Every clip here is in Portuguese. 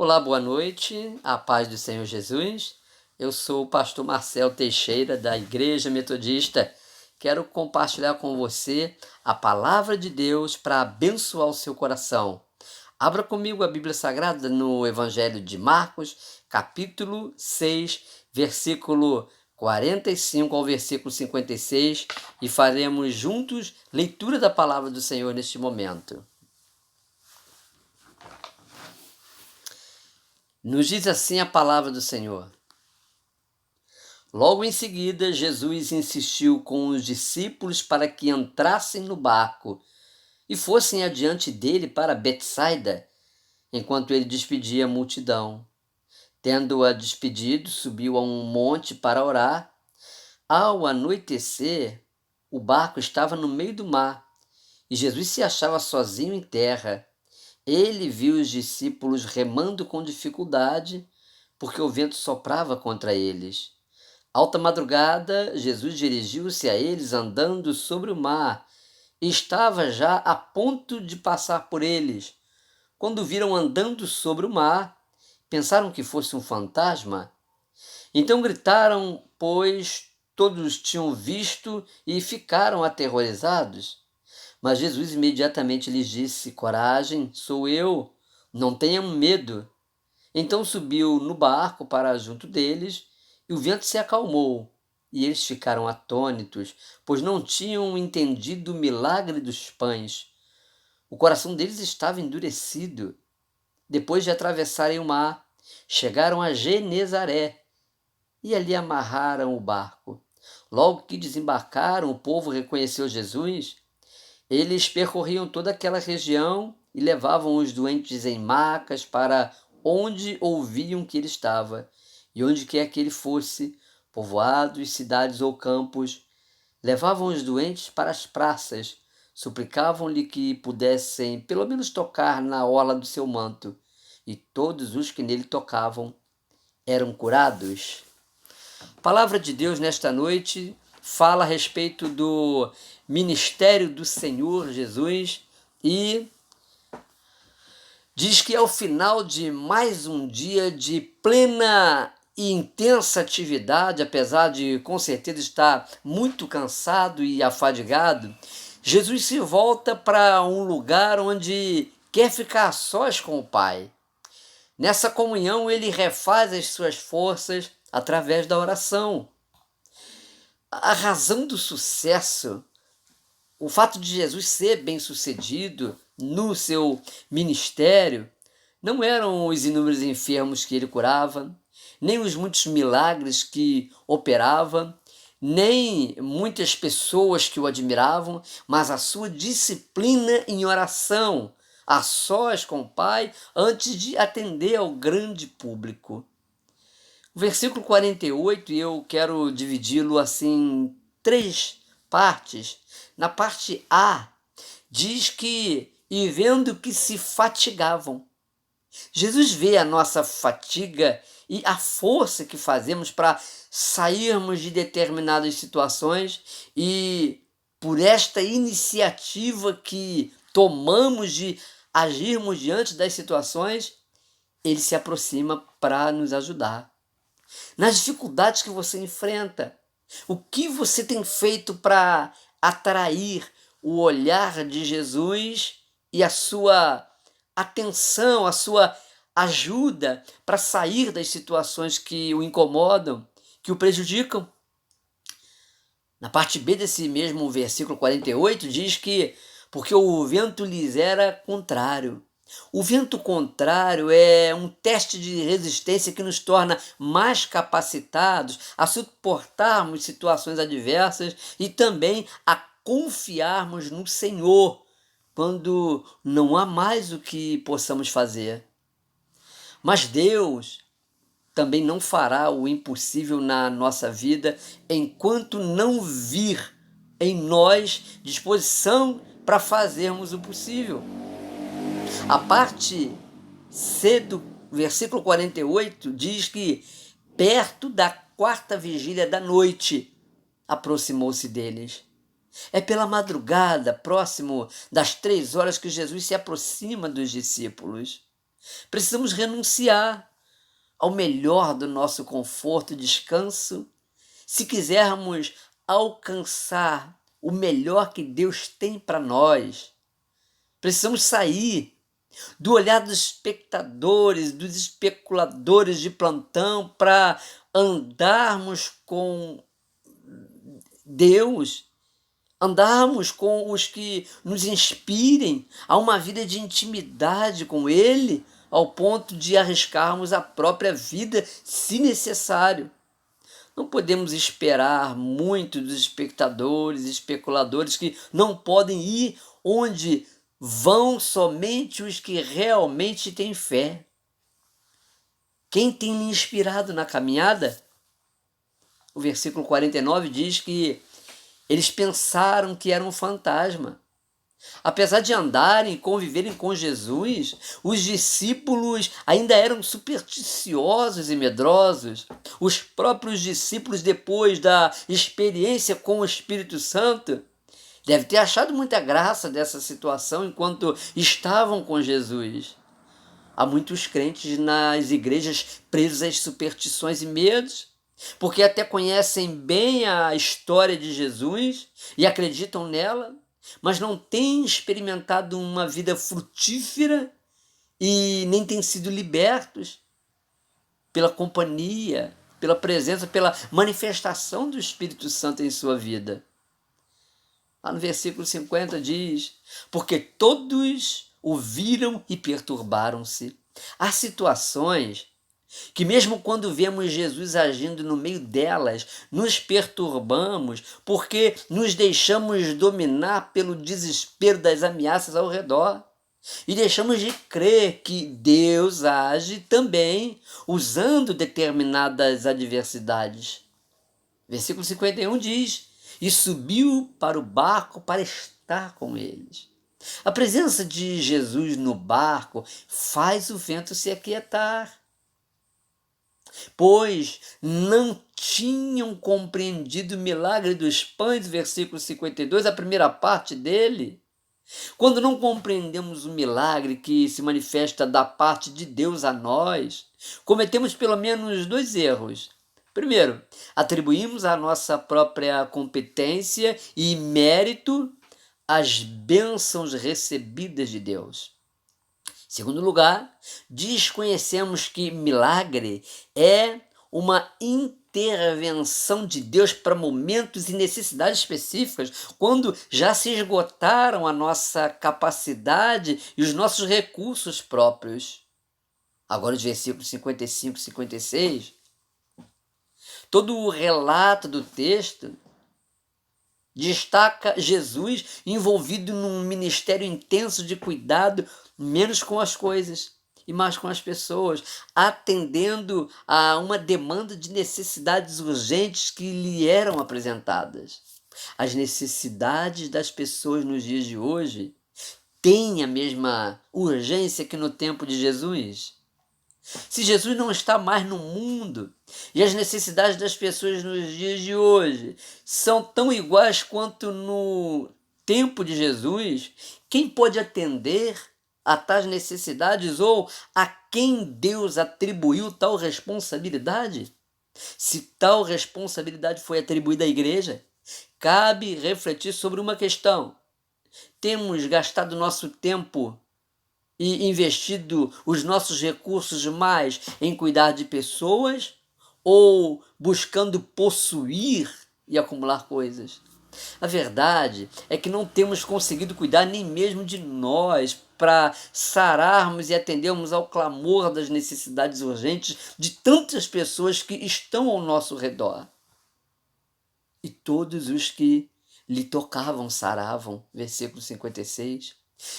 Olá, boa noite, a paz do Senhor Jesus. Eu sou o pastor Marcel Teixeira, da Igreja Metodista. Quero compartilhar com você a palavra de Deus para abençoar o seu coração. Abra comigo a Bíblia Sagrada no Evangelho de Marcos, capítulo 6, versículo 45 ao versículo 56, e faremos juntos leitura da palavra do Senhor neste momento. Nos diz assim a palavra do Senhor. Logo em seguida, Jesus insistiu com os discípulos para que entrassem no barco e fossem adiante dele para Betsaida, enquanto ele despedia a multidão. Tendo-a despedido, subiu a um monte para orar. Ao anoitecer, o barco estava no meio do mar e Jesus se achava sozinho em terra. Ele viu os discípulos remando com dificuldade, porque o vento soprava contra eles. Alta madrugada, Jesus dirigiu-se a eles andando sobre o mar e estava já a ponto de passar por eles. Quando viram andando sobre o mar, pensaram que fosse um fantasma. Então gritaram, pois todos tinham visto e ficaram aterrorizados. Mas Jesus imediatamente lhes disse: Coragem, sou eu, não tenham medo. Então subiu no barco para junto deles, e o vento se acalmou, e eles ficaram atônitos, pois não tinham entendido o milagre dos pães. O coração deles estava endurecido. Depois de atravessarem o mar, chegaram a Genezaré, e ali amarraram o barco. Logo que desembarcaram, o povo reconheceu Jesus. Eles percorriam toda aquela região e levavam os doentes em macas para onde ouviam que ele estava, e onde quer que ele fosse, povoados, cidades ou campos, levavam os doentes para as praças, suplicavam-lhe que pudessem pelo menos tocar na orla do seu manto, e todos os que nele tocavam eram curados. A palavra de Deus nesta noite fala a respeito do ministério do Senhor Jesus e diz que ao final de mais um dia de plena e intensa atividade, apesar de com certeza estar muito cansado e afadigado, Jesus se volta para um lugar onde quer ficar a sós com o Pai. Nessa comunhão, ele refaz as suas forças através da oração. A razão do sucesso, o fato de Jesus ser bem-sucedido no seu ministério, não eram os inúmeros enfermos que ele curava, nem os muitos milagres que operava, nem muitas pessoas que o admiravam, mas a sua disciplina em oração, a sós com o Pai, antes de atender ao grande público. O versículo 48, eu quero dividi-lo assim em três partes. Na parte A, diz que, e vendo que se fatigavam. Jesus vê a nossa fatiga e a força que fazemos para sairmos de determinadas situações, e por esta iniciativa que tomamos de agirmos diante das situações, ele se aproxima para nos ajudar. Nas dificuldades que você enfrenta, o que você tem feito para atrair o olhar de Jesus e a sua atenção, a sua ajuda para sair das situações que o incomodam, que o prejudicam? Na parte B desse mesmo versículo 48 diz que porque o vento lhes era contrário. O vento contrário é um teste de resistência que nos torna mais capacitados a suportarmos situações adversas e também a confiarmos no Senhor quando não há mais o que possamos fazer. Mas Deus também não fará o impossível na nossa vida enquanto não vir em nós disposição para fazermos o possível. A parte C do versículo 48 diz que perto da quarta vigília da noite aproximou-se deles. É pela madrugada, próximo das 3 horas, que Jesus se aproxima dos discípulos. Precisamos renunciar ao melhor do nosso conforto e descanso se quisermos alcançar o melhor que Deus tem para nós. Precisamos sair do olhar dos espectadores, dos especuladores de plantão, para andarmos com Deus, andarmos com os que nos inspirem a uma vida de intimidade com Ele, ao ponto de arriscarmos a própria vida, se necessário. Não podemos esperar muito dos espectadores e especuladores que não podem ir onde vão somente os que realmente têm fé. Quem tem me inspirado na caminhada? O versículo 49 diz que eles pensaram que era um fantasma. Apesar de andarem e conviverem com Jesus, os discípulos ainda eram supersticiosos e medrosos. Os próprios discípulos, depois da experiência com o Espírito Santo, devem ter achado muita graça dessa situação enquanto estavam com Jesus. Há muitos crentes nas igrejas presos às superstições e medos, porque até conhecem bem a história de Jesus e acreditam nela, mas não têm experimentado uma vida frutífera e nem têm sido libertos pela companhia, pela presença, pela manifestação do Espírito Santo em sua vida. Lá no versículo 50 diz: porque todos o viram e perturbaram-se. Há situações que mesmo quando vemos Jesus agindo no meio delas, nos perturbamos porque nos deixamos dominar pelo desespero das ameaças ao redor e deixamos de crer que Deus age também usando determinadas adversidades. Versículo 51 diz: e subiu para o barco para estar com eles. A presença de Jesus no barco faz o vento se aquietar, pois não tinham compreendido o milagre dos pães, versículo 52, a primeira parte dele. Quando não compreendemos o milagre que se manifesta da parte de Deus a nós, cometemos pelo menos dois erros. Primeiro, atribuímos a nossa própria competência e mérito as bênçãos recebidas de Deus. Segundo lugar, desconhecemos que milagre é uma intervenção de Deus para momentos e necessidades específicas, quando já se esgotaram a nossa capacidade e os nossos recursos próprios. Agora os versículos 55 e 56, todo o relato do texto destaca Jesus envolvido num ministério intenso de cuidado, menos com as coisas e mais com as pessoas, atendendo a uma demanda de necessidades urgentes que lhe eram apresentadas. As necessidades das pessoas nos dias de hoje têm a mesma urgência que no tempo de Jesus? Se Jesus não está mais no mundo e as necessidades das pessoas nos dias de hoje são tão iguais quanto no tempo de Jesus, quem pode atender a tais necessidades ou a quem Deus atribuiu tal responsabilidade? Se tal responsabilidade foi atribuída à igreja, cabe refletir sobre uma questão: temos gastado nosso tempo e investido os nossos recursos mais em cuidar de pessoas ou buscando possuir e acumular coisas? A verdade é que não temos conseguido cuidar nem mesmo de nós para sararmos e atendermos ao clamor das necessidades urgentes de tantas pessoas que estão ao nosso redor. E todos os que lhe tocavam saravam, versículo 56.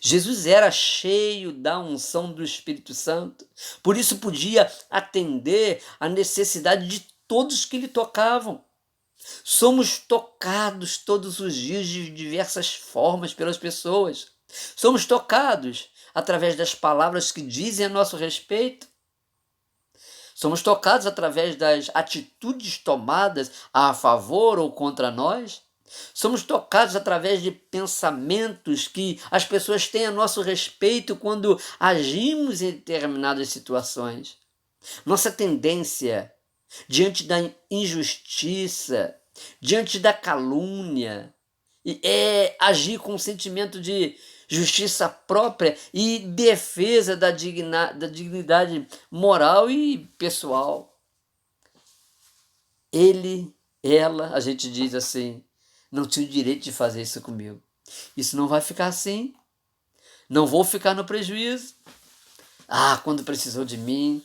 Jesus era cheio da unção do Espírito Santo, por isso podia atender a necessidade de todos que lhe tocavam. Somos tocados todos os dias de diversas formas pelas pessoas. Somos tocados através das palavras que dizem a nosso respeito. Somos tocados através das atitudes tomadas a favor ou contra nós. Somos tocados através de pensamentos que as pessoas têm a nosso respeito quando agimos em determinadas situações. Nossa tendência diante da injustiça, diante da calúnia, é agir com um sentimento de justiça própria e defesa da dignidade moral e pessoal. Ele, ela, a gente diz assim, não tinha o direito de fazer isso comigo. Isso não vai ficar assim. Não vou ficar no prejuízo. Ah, quando precisou de mim,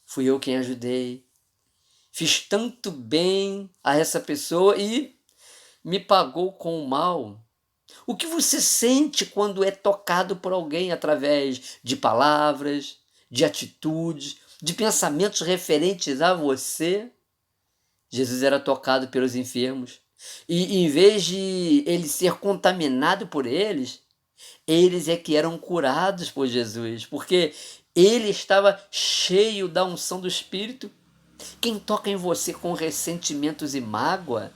fui eu quem ajudei. Fiz tanto bem a essa pessoa e me pagou com o mal. O que você sente quando é tocado por alguém através de palavras, de atitudes, de pensamentos referentes a você? Jesus era tocado pelos enfermos. E em vez de ele ser contaminado por eles é que eram curados por Jesus, porque ele estava cheio da unção do Espírito. Quem toca em você com ressentimentos e mágoa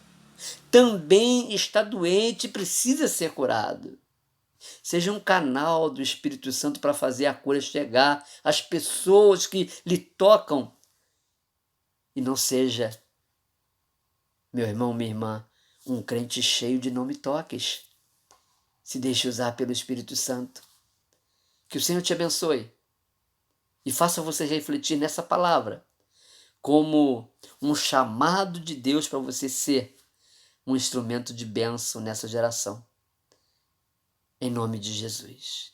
também está doente e precisa ser curado. Seja um canal do Espírito Santo para fazer a cura chegar às pessoas que lhe tocam e não seja, meu irmão, minha irmã, um crente cheio de não me toques. Se deixe usar pelo Espírito Santo. Que o Senhor te abençoe e faça você refletir nessa palavra como um chamado de Deus para você ser um instrumento de bênção nessa geração. Em nome de Jesus.